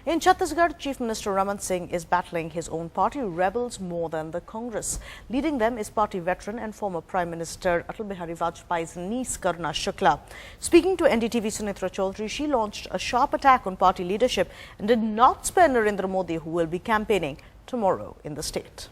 In Chhattisgarh, Chief Minister Raman Singh is battling his own party rebels more than the Congress. Leading them is party veteran and former Prime Minister Atal Bihari Vajpayee's niece Karuna Shukla. Speaking to NDTV Sunitra Chaudhary, she launched a sharp attack on party leadership and did not spare Narendra Modi, who will be campaigning tomorrow in the state.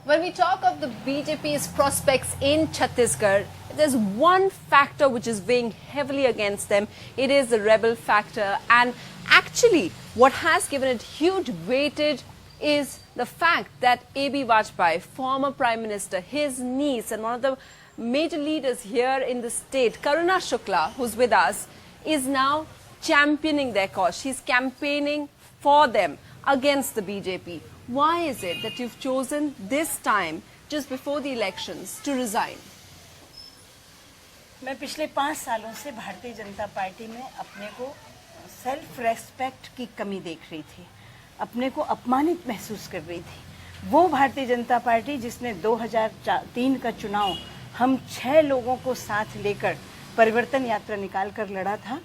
When we talk of the BJP's prospects in Chhattisgarh, there's one factor which is weighing heavily against them. It is the rebel factor. And actually, what has given it huge weightage is the fact that A.B. Vajpayee, former Prime Minister, his niece and one of the major leaders here in the state, Karuna Shukla, who's with us, is now championing their cause. She's campaigning for them against the BJP. Why is it that you've chosen this time, just before the elections, to resign? मैं पिछले 5 सालों से Bharatiya Janata party में अपने को self respect की कमी देख रही थी, अपने को अपमानित महसूस कर रही थी। वो भारतीय जनता पार्टी जिसने 2003 का चुनाव हम 6 लोगों को साथ लेकर परिवर्तन यात्रा निकाल कर लड़ा था।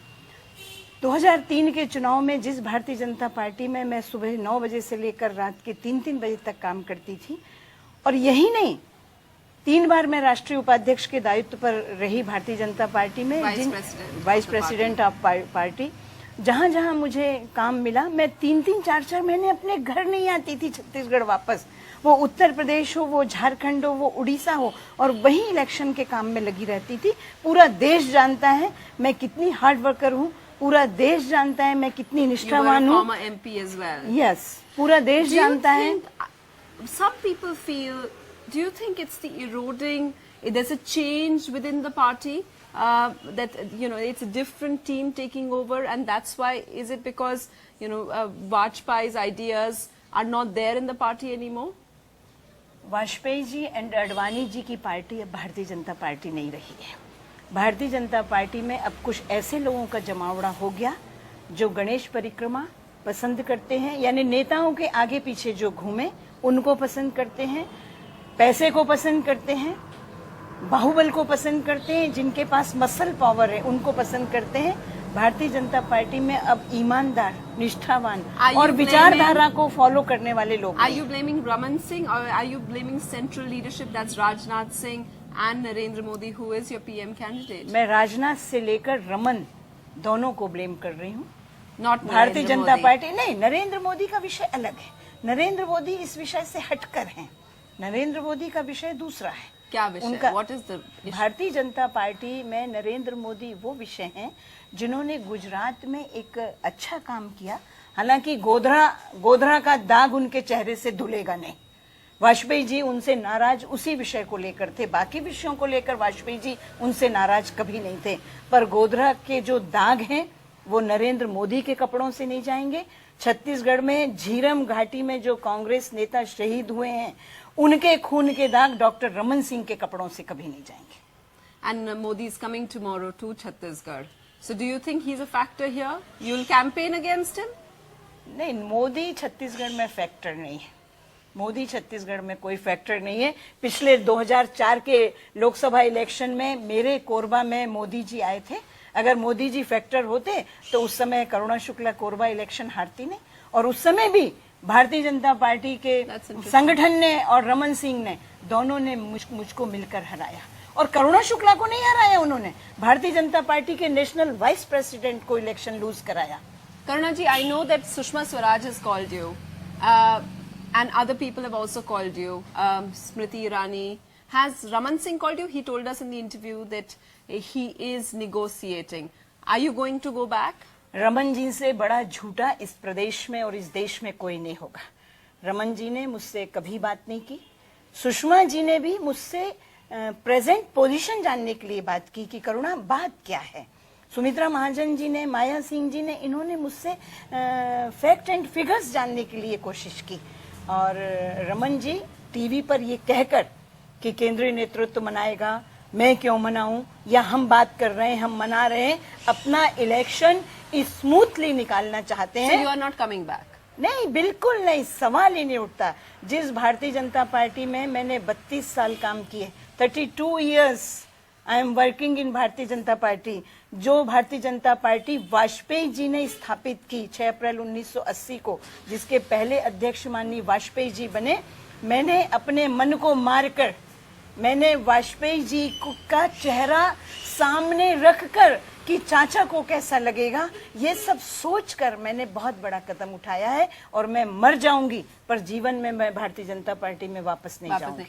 2003 के चुनाव में जिस भारतीय जनता पार्टी में मैं सुबह 9 बजे से लेकर रात के 3-3 बजे तक काम करती थी, और यही नहीं, 3 बार मैं राष्ट्रीय उपाध्यक्ष के दायित्व पर रही भारतीय जनता पार्टी में, वाइस प्रेसिडेंट ऑफ पार्टी। जहां जहां मुझे काम मिला, मैं 3-3, 4-4 महीने अपने घर नहीं आती थी छत्तीसगढ़ वापस। वो उत्तर प्रदेश हो, वो झारखंड हो, वो उड़ीसा हो, और वहीं इलेक्शन के काम में लगी रहती थी। पूरा देश जानता है मैं कितनी हार्ड वर्कर हूँ, पूरा देश जानता है मैं कितनी निष्ठावान हूँ। यस, पूरा देश जानता है। Some people feel, do you think it's the eroding, there's a change within the party, that, you know, it's a different team taking over, and that's why, is it because, you know, Vajpayee's ideas are not there in the party anymore? Vajpayee ji and Advani ji की party अब Bharatiya Janata party नहीं रही है। Bharatiya Janata party में अब कुछ ऐसे लोगों का जमावड़ा हो गया जो गणेश परिक्रमा पसंद करते हैं, यानी नेताओं के आगे पीछे जो घूमे उनको पसंद करते हैं, पैसे को पसंद करते हैं, बाहुबल को पसंद करते हैं, जिनके पास मसल पावर है उनको पसंद करते हैं। भारतीय जनता पार्टी में अब ईमानदार, निष्ठावान और विचारधारा को फॉलो करने वाले लोग। Are you blaming Raman Singh or are you blaming central leadership, that's Rajnath Singh and Narendra Modi, who is your PM candidate? मैं राजनाथ से लेकर रमन दोनों को ब्लेम कर रही हूँ। भारतीय जनता पार्टी नहीं, नरेंद्र मोदी का विषय अलग है। नरेंद्र मोदी इस विषय से हटकर हैं। नरेंद्र मोदी का विषय दूसरा है। क्या विषय? उनका What is the Bharatiya Janata party में नरेंद्र मोदी वो विषय हैं जिन्होंने गुजरात में एक अच्छा काम किया। हालांकि गोधरा का दाग उनके चेहरे से धुलेगा नहीं। वाजपेयी जी उनसे नाराज उसी विषय को लेकर थे, बाकी विषयों को लेकर वाजपेयी जी उनसे नाराज कभी नहीं थे, पर गोधरा के जो दाग हैं वो नरेंद्र मोदी के कपड़ों से नहीं जाएंगे। छत्तीसगढ़ में झीरम घाटी में जो कांग्रेस नेता शहीद हुए हैं, उनके खून के दाग डॉक्टर रमन सिंह के कपड़ों से कभी नहीं जाएंगे। And Modi is coming tomorrow to Chhattisgarh. So do you think he's a factor here? You'll campaign against him? नहीं, मोदी छत्तीसगढ़ में फैक्टर नहीं है। मोदी छत्तीसगढ़ में कोई फैक्टर नहीं है। पिछले 2004 के लोकसभा इलेक्शन में मेरे कोरबा में मोदी जी आए थे। अगर मोदी जी फैक्टर होते तो उस समय करुणा शुक्ला कोरबा इलेक्शन हारती नहीं, और उस समय भी भारतीय जनता पार्टी के संगठन ने और रमन सिंह ने दोनों ने मुझको मिलकर हराया, और करुणा शुक्ला को नहीं हराया उन्होंने, भारतीय जनता पार्टी के नेशनल वाइस प्रेसिडेंट को इलेक्शन लूज कराया। Karuna ji, I know that Sushma Swaraj has called you, and other people have also called you. Smriti Irani. Has Raman Singh called you? He told us in the interview that he is negotiating. Are you going to go back? Raman ji से बड़ा झूठा इस प्रदेश में और इस देश में कोई नहीं होगा। रमन जी ने मुझसे कभी बात नहीं की। सुषमा जी ने भी मुझसे प्रेजेंट पोजीशन जानने के लिए बात की कि करुणा बात क्या है। सुमित्रा महाजन जी ने, माया सिंह जी ने, इन्होंने मुझसे फैक्ट एंड फिगर्स जानने के लिए कोशिश की, और रमन जी टीवी पर ये कहकर कि केंद्रीय नेतृत्व मनाएगा, मैं क्यों मनाऊं, या हम बात कर रहे हैं, हम मना रहे हैं, अपना इलेक्शन स्मूथली निकालना चाहते हैं। So you are not coming back? नहीं, बिल्कुल नहीं, सवाल ही नहीं उठता। जिस भारतीय जनता पार्टी में मैंने 32 साल काम किए, 32 years I am working in Bharatiya Janata party, जो भारतीय जनता पार्टी वाजपेयी जी ने स्थापित की 6 अप्रैल 1980 को, जिसके पहले अध्यक्ष माननीय वाजपेयी जी बने, मैंने अपने मन को मारकर, मैंने वाजपेयी जी का चेहरा सामने रखकर कि चाचा को कैसा लगेगा, ये सब सोचकर मैंने बहुत बड़ा कदम उठाया है। और मैं मर जाऊंगी पर जीवन में मैं भारतीय जनता पार्टी में वापस नहीं जाऊंगी।